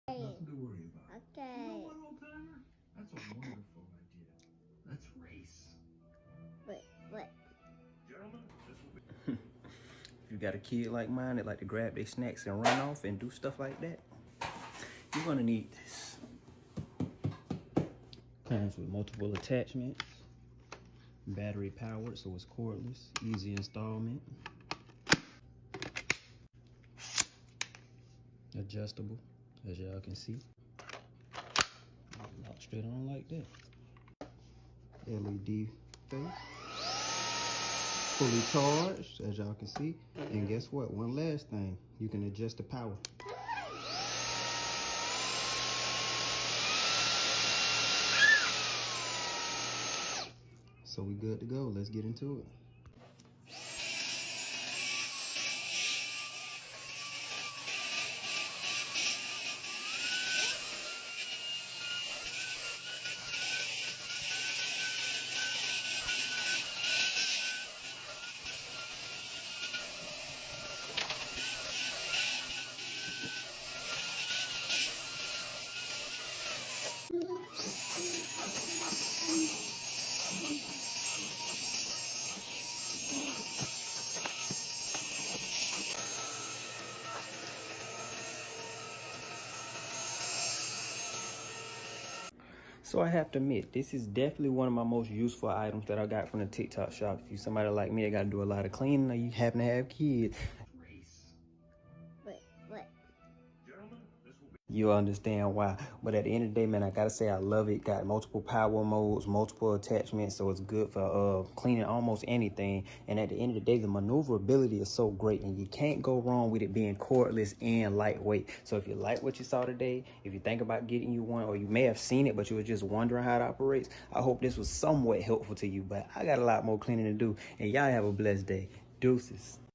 Nothing to worry about. Okay. You know what, old timer? That's a wonderful idea. Let's race. What? Gentlemen, this will be... If you got a kid like mine that like to grab their snacks and run off and do stuff like that, you're gonna need this. Comes with multiple attachments, battery powered, so it's cordless, easy installment, adjustable, as y'all can see. Lock straight on like that. LED face, fully charged, as y'all can see. And guess what? One last thing, you can adjust the power. So we good to go. Let's get into it. So I have to admit, this is definitely one of my most useful items that I got from the TikTok shop. If you're somebody like me that got to do a lot of cleaning or you happen to have kids, What? Gentlemen, this will be... you'll understand why. But at the end of the day, man, I gotta say I love it. Got multiple power modes, multiple attachments, so it's good for cleaning almost anything. And at the end of the day, the maneuverability is so great, and you can't go wrong with it being cordless and lightweight. So if you like what you saw today, if you think about getting you one, or you may have seen it but you were just wondering how it operates, I hope this was somewhat helpful to you. But I got a lot more cleaning to do, and y'all have a blessed day. Deuces.